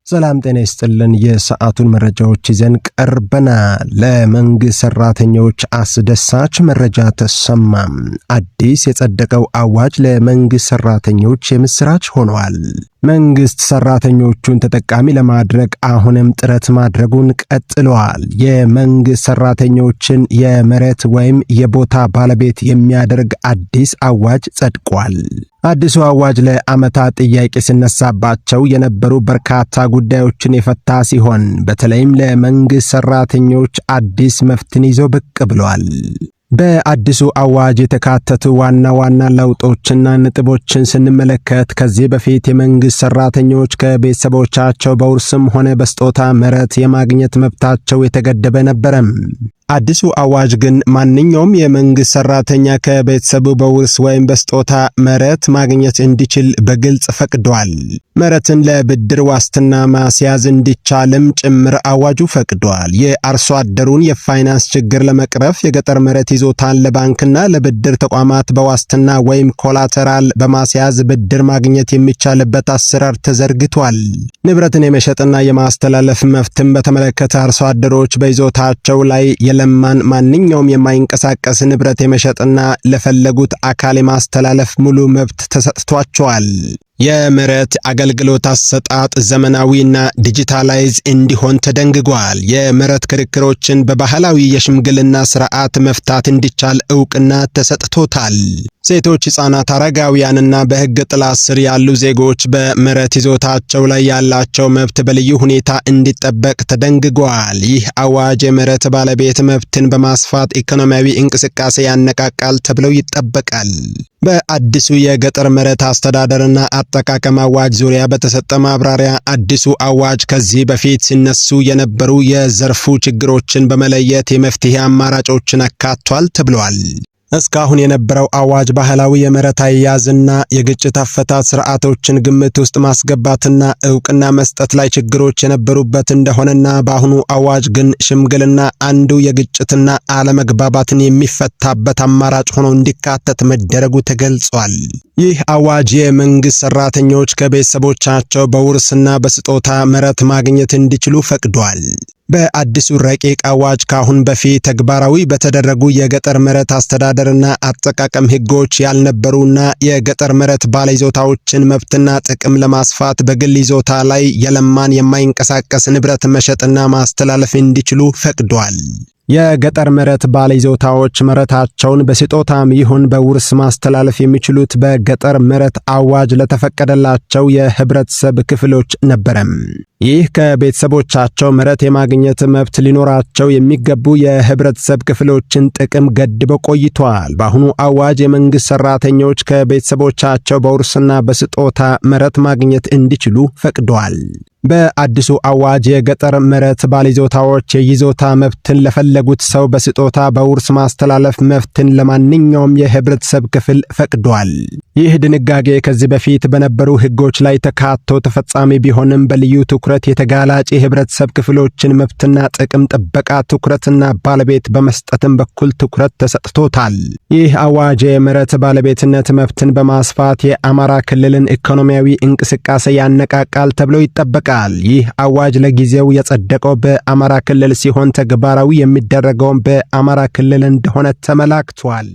ሰላም ጤና ይስጥልን። የሰዓቱን መረጃዎች ይዘን ቀርበናል። ለመንግስት ሰራተኞች አስደሳች መረጃ ተሰማ። አዲስ የጸደቀው አዋጅ ለመንግስት ሰራተኞች የምስራች ሆኗል። መንግስት ሰራተኞቹን ተጠቃሚ ለማድረግ አሁንም ጥረት ማድረጉን ቀጥሏል። የመንግስት ሰራተኞችን የመሬት ወይም የቦታ ባለቤት የሚያደርግ አዲስ አዋጅ ጸድቋል። አዲሱ አዋጅ ለዓመታት ጥያቄ ሲነሳባቸው የነበሩ በርካታ ጉዳዮችን የፈታ ሲሆን በተለይም ለመንግስት ሰራተኞች አዲስ መፍትሄን ይዞ ብቅ ብሏል። በአዲሱ አዋጅ የተካተቱ ዋና ዋና ለውጦችና ነጥቦችን ስንመለከት ከዚህ በፊት የመንግስት ሰራተኞች ከቤተሰቦቻቸው በውርስም ሆነ በስጦታ መሬት የማግኘት መብታቸው የተገደበ ነበረም። አዲሱ አዋጅ ግን ማንኛውም የመንግስት ሰራተኛ ከቤተሰቡ በውርስ ወይም በስጦታ መሬት ማግኘት እንዲችል በግልጽ ፈቅዷል። መሬትን ለብድር ዋስትና ማስያዝ እንዲቻልም ጭምር አዋጁ ፈቅዷል። የአርሶ አደሩን የፋይናንስ ችግር ለመቅረፍ የገጠር መሬት ይዞታን ለባንክና ለብድር ተቋማት በዋስትና ወይም ኮላተራል በማስያዝ ብድር ማግኘት የሚቻልበት አሰራር ተዘርግቷል። ንብረትን የመሸጥና የማስተላለፍ መብትን በተመለከተ አርሶ አደሮች በይዞታቸው ላይ ለማን ማንኛውም የማይንቀሳቀስ ንብረት የመሸጥና ለፈለጉት አካል የማስተላለፍ ሙሉ መብት ተሰጥቷቸዋል። የመሬት አገልግሎት አሰጣጥ ዘመናዊና ዲጂታላይዝ እንዲሆን ተደንግጓል። የመሬት ክርክሮችን በባህላዊ የሽምግልና ስርዓት መፍታት እንዲቻል ዕውቅና ተሰጥቶታል። ሴቶች፣ ሕፃናት፣ አረጋውያንና በሕግ ጥላ ስር ያሉ ዜጎች በመሬት ይዞታቸው ላይ ያላቸው መብት በልዩ ሁኔታ እንዲጠበቅ ተደንግጓል። ይህ አዋጅ የመሬት ባለቤት መብትን በማስፋት ኢኮኖሚያዊ እንቅስቃሴ ያነቃቃል ተብለው ይጠበቃል። በአዲሱ የገጠር መሬት አስተዳደርና አጠቃቀም አዋጅ ዙሪያ በተሰጠ ማብራሪያ አዲሱ አዋጅ ከዚህ በፊት ሲነሱ የነበሩ የዘርፉ ችግሮችን በመለየት የመፍትሄ አማራጮችን አካቷል ተብሏል። እስካሁን የነበረው አዋጅ ባህላዊ የመሬት አያያዝና የግጭት አፈታት ስርዓቶችን ግምት ውስጥ ማስገባትና ዕውቅና መስጠት ላይ ችግሮች የነበሩበት እንደሆነና በአሁኑ አዋጅ ግን ሽምግልና አንዱ የግጭትና አለመግባባትን የሚፈታበት አማራጭ ሆኖ እንዲካተት መደረጉ ተገልጿል። ይህ አዋጅ የመንግስት ሰራተኞች ከቤተሰቦቻቸው በውርስና በስጦታ መሬት ማግኘት እንዲችሉ ፈቅዷል። በአዲሱ ረቂቅ አዋጅ ካሁን በፊት ተግባራዊ በተደረጉ የገጠር መሬት አስተዳደርና አጠቃቀም ሕጎች ያልነበሩና የገጠር መሬት ባለይዞታዎችን መብትና ጥቅም ለማስፋት በግል ይዞታ ላይ የለማን የማይንቀሳቀስ ንብረት መሸጥና ማስተላለፍ እንዲችሉ ፈቅዷል። የገጠር መሬት ባለይዞታዎች መሬታቸውን በስጦታም ይሁን በውርስ ማስተላለፍ የሚችሉት በገጠር መሬት አዋጅ ለተፈቀደላቸው የህብረተሰብ ክፍሎች ነበረም። ይህ ከቤተሰቦቻቸው መሬት የማግኘት መብት ሊኖራቸው የሚገቡ የህብረተሰብ ክፍሎችን ጥቅም ገድቦ ቆይቷል። በአሁኑ አዋጅ የመንግስት ሰራተኞች ከቤተሰቦቻቸው በውርስና በስጦታ መሬት ማግኘት እንዲችሉ ፈቅዷል። በአዲሱ አዋጅ የገጠር መሬት ባለይዞታዎች የይዞታ መብትን ለፈለጉት ሰው በስጦታ በውርስ ማስተላለፍ መብትን ለማንኛውም የህብረተሰብ ክፍል ፈቅዷል። ይህ ድንጋጌ ከዚህ በፊት በነበሩ ህጎች ላይ ተካቶ ተፈጻሚ ቢሆንም በልዩ ትኩረት የተጋላጭ የህብረተሰብ ክፍሎችን መብትና ጥቅም ጥበቃ ትኩረትና ባለቤት በመስጠትም በኩል ትኩረት ተሰጥቶታል። ይህ አዋጅ የመሬት ባለቤትነት መብትን በማስፋት የአማራ ክልልን ኢኮኖሚያዊ እንቅስቃሴ ያነቃቃል ተብሎ ይጠበቃል። ይህ አዋጅ ለጊዜው የጸደቀው በአማራ ክልል ሲሆን ተግባራዊ የሚደረገው በአማራ ክልል እንደሆነ ተመላክቷል።